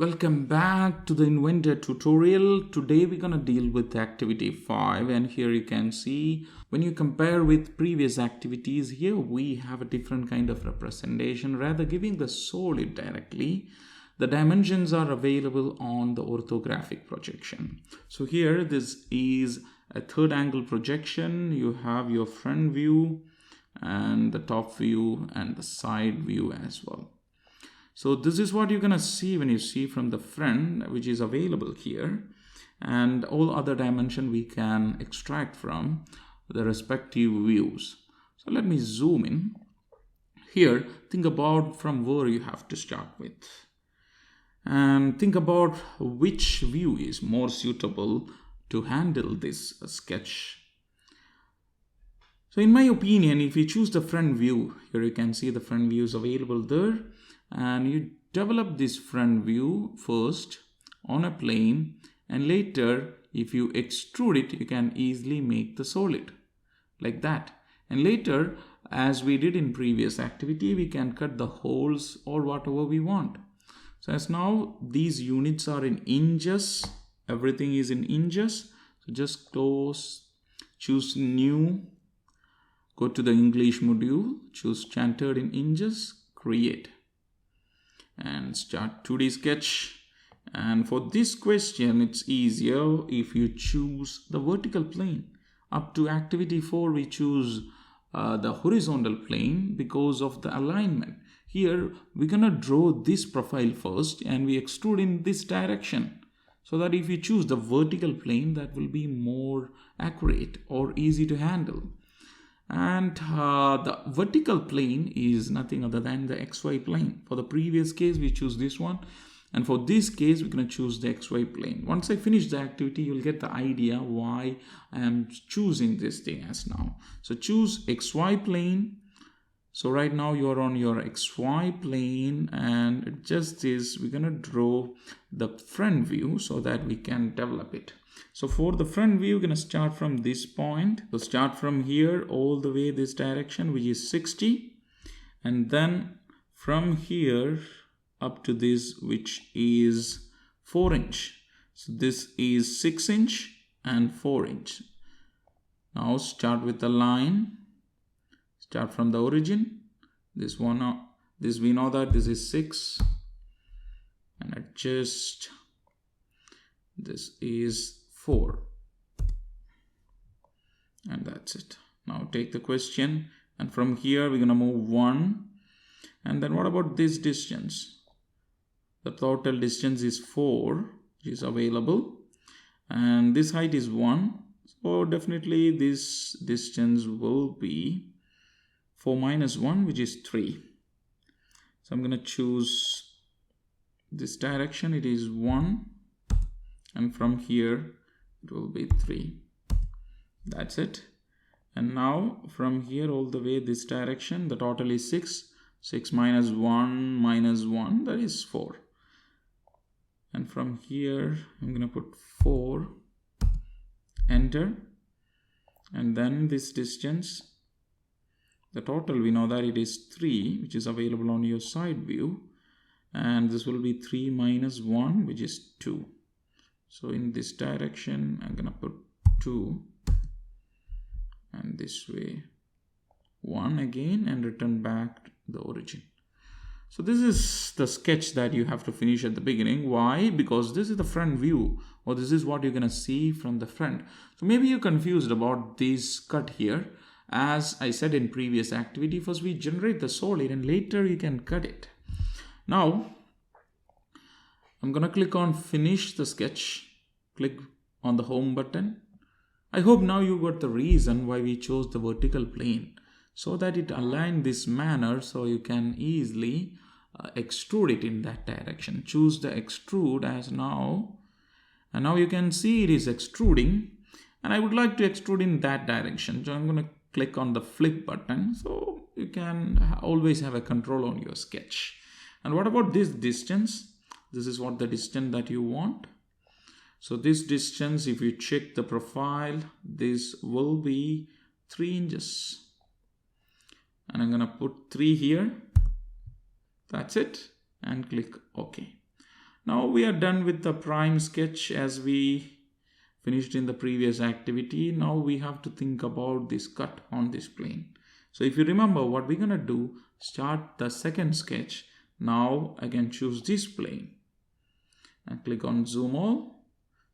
Welcome back to the Inventor tutorial. Today we're going to deal with activity 5, and here you can see when you compare with previous activities, here we have a different kind of representation. Rather giving the solid directly, the dimensions are available on the orthographic projection. So here this is a third angle projection. You have your front view and the top view and the side view as well. So this is what you're going to see when you see from the front, which is available here, and all other dimension we can extract from the respective views. So let me zoom in. Here, think about from where you have to start with, and think about which view is more suitable to handle this sketch. So in my opinion, if you choose the front view, here you can see the front view is available there. And you develop this front view first on a plane, and later if you extrude it, you can easily make the solid like that. And later, as we did in previous activity, we can cut the holes or whatever we want. So as now these units are in inches, everything is in inches. So just choose new, go to the English module, choose standard in inches, create, and start 2D sketch. And for this question, it's easier if you choose the vertical plane. Up to activity 4, we choose the horizontal plane because of the alignment. Here, we're gonna draw this profile first and we extrude in this direction. So that if you choose the vertical plane, that will be more accurate or easy to handle. And the vertical plane is nothing other than the XY plane. For the previous case, we choose this one. And for this case, we're going to choose the XY plane. Once I finish the activity, you'll get the idea why I am choosing this thing as now. So choose XY plane. So right now you're on your XY plane, and just this, we're going to draw the front view so that we can develop it. So for the front view, we're going to start from this point. So start from here all the way this direction, which is 60. And then from here up to this, which is 4 inch. So this is 6 inch and 4 inch. Now start with the line. Start from the origin. This one, this we know that this is 6. And adjust. This is 4. And that's it. Now take the question, and from here we're going to move 1. And then what about this distance? The total distance is 4, which is available, and this height is 1. So definitely this distance will be 4 minus 1, which is 3. So I'm going to choose this direction. It is 1, and from here it will be 3. That's it. And now from here all the way this direction, the total is 6. 6 minus 1, that is 4. And from here I'm going to put 4, enter. And then this distance, the total, we know that it is 3, which is available on your side view. And this will be 3 minus 1, which is 2. So in this direction, I'm going to put 2. And this way, 1 again, and return back to the origin. So this is the sketch that you have to finish at the beginning. Why? Because this is the front view, or this is what you're going to see from the front. So maybe you're confused about this cut here. As I said in previous activity, first we generate the solid and later you can cut it. Now, I'm going to click on finish the sketch. Click on the home button. I hope now you got the reason why we chose the vertical plane, so that it aligned this manner so you can easily extrude it in that direction. Choose the extrude as now, and now you can see it is extruding, and I would like to extrude in that direction. So I'm going to click on the flip button, so you can always have a control on your sketch. And what about this distance? This is what the distance that you want. So this distance, if you check the profile, this will be 3 inches. And I'm going to put 3 here. That's it. And click OK. Now we are done with the prime sketch as we finished in the previous activity. Now we have to think about this cut on this plane. So if you remember what we're gonna do, start the second sketch. Now I can choose this plane and click on zoom all.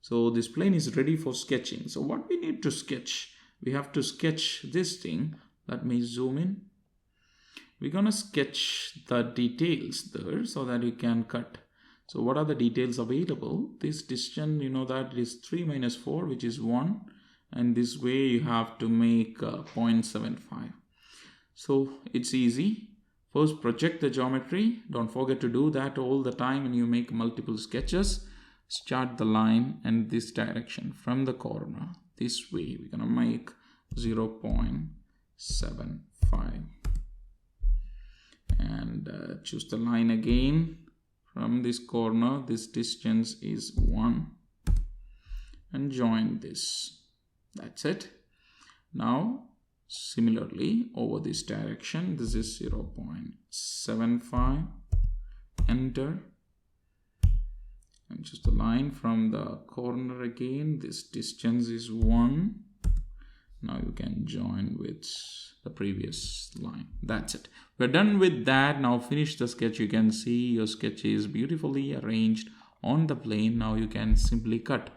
So this plane is ready for sketching. So what we need to sketch, we have to sketch this thing. Let me zoom in. We're gonna sketch the details there so that you can cut. So what are the details available? This distance, you know that it is 3 minus 4, which is 1. And this way you have to make 0.75. So it's easy. First, project the geometry. Don't forget to do that all the time when you make multiple sketches. Start the line in this direction from the corner. This way we're gonna make 0.75. And choose the line again. From this corner, this distance is 1, and join this. That's it. Now, similarly, over this direction, this is 0.75. Enter. And choose the line from the corner again. This distance is 1. Now you can join with the previous line. That's it. We're done with that. Now finish the sketch. You can see your sketch is beautifully arranged on the plane. Now you can simply cut.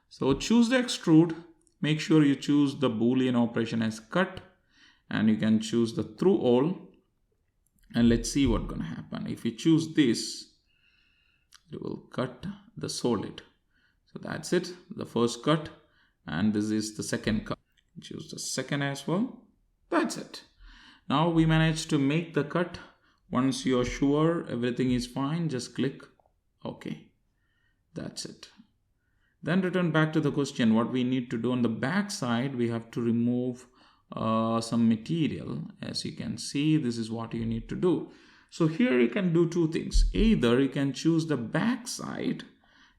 So choose the extrude. Make sure you choose the Boolean operation as cut. And you can choose the through all. And let's see what's going to happen. If you choose this, it will cut the solid. So that's it. The first cut. And this is the second cut. Choose the second as well. That's it. Now we managed to make the cut. Once you're sure everything is fine, just click OK. That's it. Then return back to the question. What we need to do on the back side, we have to remove some material. As you can see, this is what you need to do. So here you can do two things. Either you can choose the back side.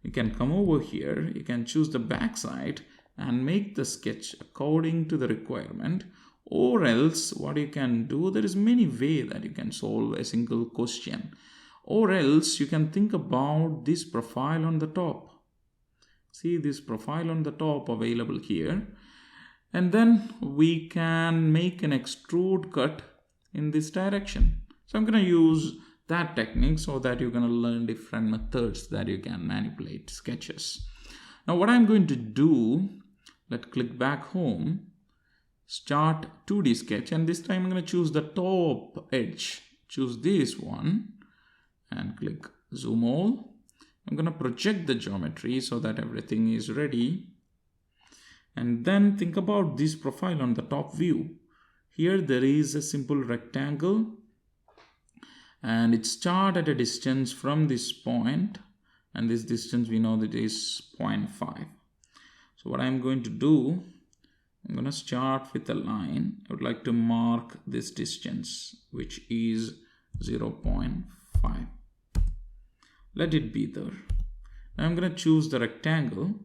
You can come over here. You can choose the back side and make the sketch according to the requirement, or else what you can do, there is many ways that you can solve a single question, or else you can think about this profile on the top. See this profile on the top available here, and then we can make an extrude cut in this direction. So I'm going to use that technique so that you're going to learn different methods that you can manipulate sketches. Now what I'm going to do, let's click back home, start 2D sketch, and this time I'm going to choose the top edge. Choose this one and click zoom all. I'm going to project the geometry so that everything is ready. And then think about this profile on the top view. Here there is a simple rectangle and it starts at a distance from this point, and this distance we know that is 0.5. So what I'm going to do, I'm going to start with a line. I would like to mark this distance, which is 0.5. Let it be there. Now I'm going to choose the rectangle.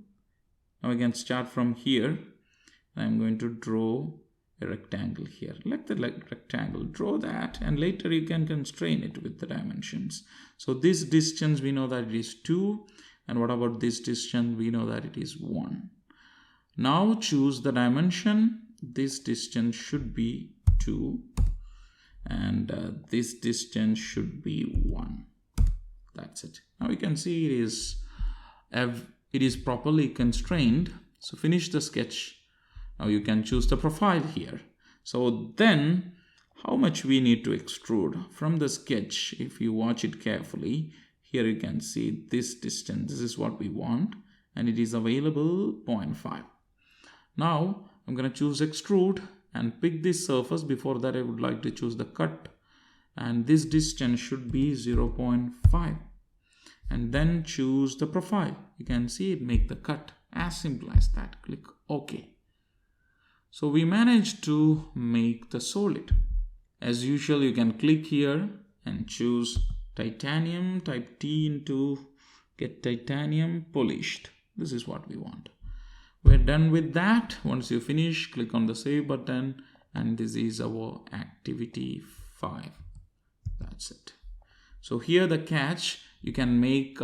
Now I can start from here. I'm going to draw a rectangle here. Let the rectangle, draw that, and later you can constrain it with the dimensions. So this distance we know that it is 2, and what about this distance? We know that it is 1. Now choose the dimension. This distance should be 2 and this distance should be 1. That's it. Now you can see it is properly constrained. So finish the sketch. Now you can choose the profile here. So then how much we need to extrude from the sketch, if you watch it carefully, here you can see this distance. This is what we want, and it is available 0.5. Now I'm going to choose extrude and pick this surface. Before that I would like to choose the cut, and this distance should be 0.5, and then choose the profile. You can see it make the cut. As simple as that. Click OK. So we managed to make the solid. As usual, you can click here and choose titanium, type T into get titanium polished. This is what we want. We're done with that. Once you finish, click on the save button, and this is our activity 5. That's it. So here the catch, you can make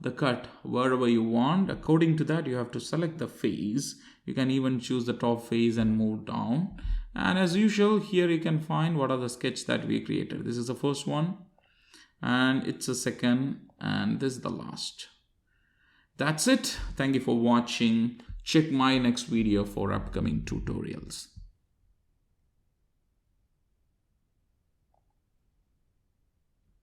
the cut wherever you want. According to that, you have to select the face. You can even choose the top face and move down. And as usual, here you can find what are the sketch that we created. This is the first one, and it's a second, and this is the last. That's it. Thank you for watching. Check my next video for upcoming tutorials.